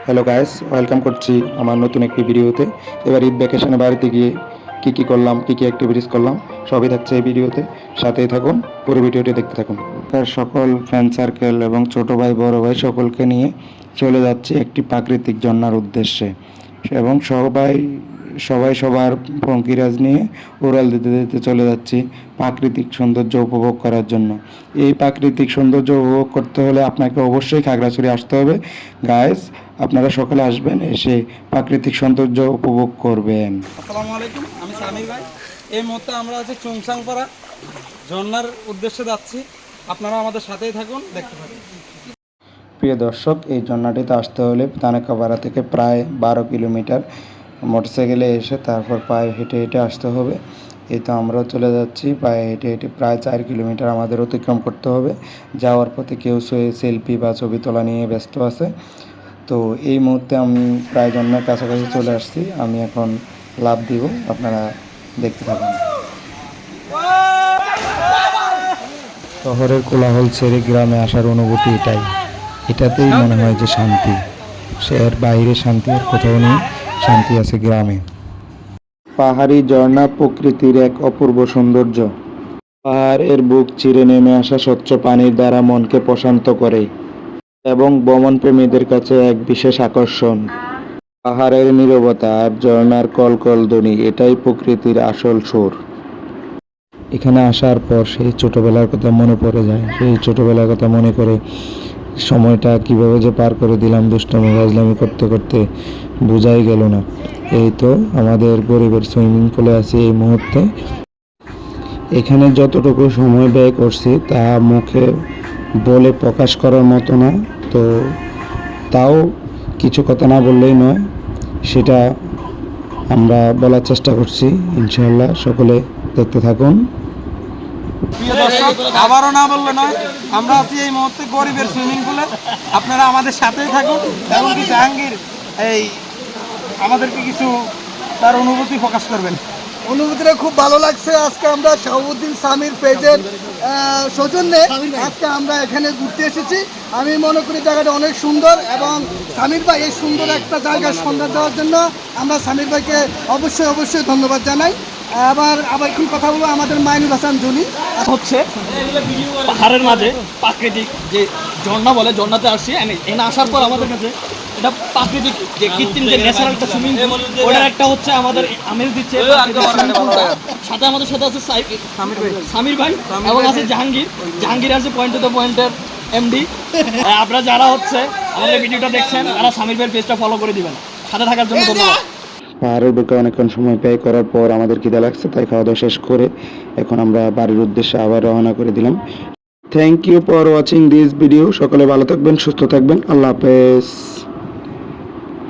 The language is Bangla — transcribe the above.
হ্যালো গাইস, ওয়েলকাম করছি আমার নতুন একটি ভিডিওতে। এবার ঈদ ভ্যাকেশনে বাড়িতে গিয়ে কী করলাম, কী অ্যাক্টিভিটিস করলাম সবই থাকছে এই ভিডিওতে। সাথেই থাকুন, পুরো ভিডিওটি দেখতে থাকুন। তার সকল ফ্রেন্ড সার্কেল এবং ছোটো ভাই বড় ভাই সকলকে নিয়ে চলে যাচ্ছি একটি প্রাকৃতিক ঝর্ণার উদ্দেশ্যে, এবং সবাই সবার ফঙ্কিরাজ নিয়ে উড়াল দিতে দিতে চলে যাচ্ছি প্রাকৃতিক সৌন্দর্য উপভোগ করার জন্য। এই প্রাকৃতিক সৌন্দর্য উপভোগ করতে হলে আপনাকে অবশ্যই খাগড়াছড়ি আসতে হবে গাইস। আপনারা সকলে আসবেন, এসে প্রাকৃতিক সৌন্দর্য উপভোগ করবেন। আসসালামু আলাইকুম, আমি সামির ভাই। এই মুহূর্তে আমরা আছি চুংসাংপাড়া ঝর্ণার উদ্দেশ্যে যাচ্ছি। আপনারা আমাদের সাথেই থাকুন, দেখতে থাকুন। প্রিয় দর্শক, এই ঝর্ণাটিতে আসতে হলে তানেকাপাড়া থেকে প্রায় 12 কিলোমিটার মোটরসাইকেলে এসে তারপর পায়ে হেঁটে হেঁটে আসতে হবে। এই তো আমরাও চলে যাচ্ছি পায়ে হেঁটে হেঁটে, প্রায় 4 কিলোমিটার আমাদের অতিক্রম করতে হবে। যাওয়ার পথে কেউ সেলফি বা ছবি তোলা নিয়ে ব্যস্ত আছে। তো এই মুহূর্তে আমি প্রায় ঝর্ণার কাছাকাছি চলে আসছি। আমি এখন লাফ দিব, আপনারা দেখতে থাকুন। শহরের কোলাহল ছেড়ে গ্রামে আসার অনুভূতি এটাতেই মনে হয় যে শান্তি। এর বাইরে শান্তি আর কোথাও নেই, শান্তি আছে গ্রামে। পাহাড়ি ঝর্ণা প্রকৃতির এক অপূর্ব সৌন্দর্য। পাহাড়ের বুক চিরে নেমে আসা স্বচ্ছ পানির দ্বারা মনকে প্রশান্ত করে এবং ভ্রমণপ্রেমীদের কাছে এক বিশেষ আকর্ষণ। পাহাড়ের নীরবতা আর ঝর্ণার কলকল ধ্বনি, এটাই প্রকৃতির আসল সুর। এখানে আসার পর সেই ছোটবেলার কথা মনে পড়ে যায়। সেই ছোটবেলার কথা মনে করে সময়টা কিভাবে যে পার করে দিলাম দুষ্টামি ফাজলামি করতে করতে, বোঝাই গেল না। এই তো আমাদের গরিবের সুইমিং পুলে আছি এই মুহূর্তে। এখানে যতটুকু সময় ব্যয় করছি তা মুখে বলে প্রকাশ করার মতো না। তো তাও কিছু কথা না বললেই নয়, সেটা আমরা বলার চেষ্টা করছি। ইনশাআল্লাহ সকলে দেখতে থাকুন। প্রিয় দর্শক, আবারও না বললে নয়, আমরা আছি এই মুহূর্তে গরিবের সুইমিং পুলে। আপনারা আমাদের সাথেই থাকুন এবং কি জাহাঙ্গীর এই আমাদেরকে কিছু তার অনুভূতি প্রকাশ করবেন। অনুভূতিটা খুব ভালো লাগছে। আজকে আমরা শাহাবুদ্দিন সামির পেজের সৌজন্যে আজকে আমরা এখানে ঘুরতে এসেছি। আমি মনে করি জায়গাটা অনেক সুন্দর, এবং সামির ভাই এই সুন্দর একটা জায়গার সন্ধান দেওয়ার জন্য আমরা সামির ভাইকে অবশ্যই ধন্যবাদ জানাই। আবার একটু কথা বলবো আমাদের মাইনুল হাসান জনি। হচ্ছে পাহাড়ের মাঝে প্রাকৃতিক যে ঝর্ণা বলে, ঝর্ণাতে আসছি। এখানে আসার পর আমাদের কাছে এটা প্রাকৃতিক যে কৃত্রিম যে ন্যাচারাল একটা সুইমিং পুল, ওটার একটা হচ্ছে আমাদের আমেজ দিচ্ছে। সাথে আমাদের সাথে আছে সামির ভাই এবং আছে জাহাঙ্গীর আছে পয়েন্ট টু দ্য পয়েন্টের এমডি। আপনারা যারা হচ্ছে আমাদের ভিডিওটা দেখছেন, তারা সামির ভাইয়ের পেজটা ফলো করে দিবেন। সাথে থাকার জন্য ধন্যবাদ। পাহাড়ের বুকে অনেকক্ষণ সময় ব্যয় করার পর আমাদের খিদে লাগছে, তাই খাওয়া দাওয়া শেষ করে এখন আমরা বাড়ির উদ্দেশ্যে আবার রওনা করে দিলাম। Thank you for watching this video. সকলে ভালো থাকবেন, সুস্থ থাকবেন। আল্লাহ হাফেজ।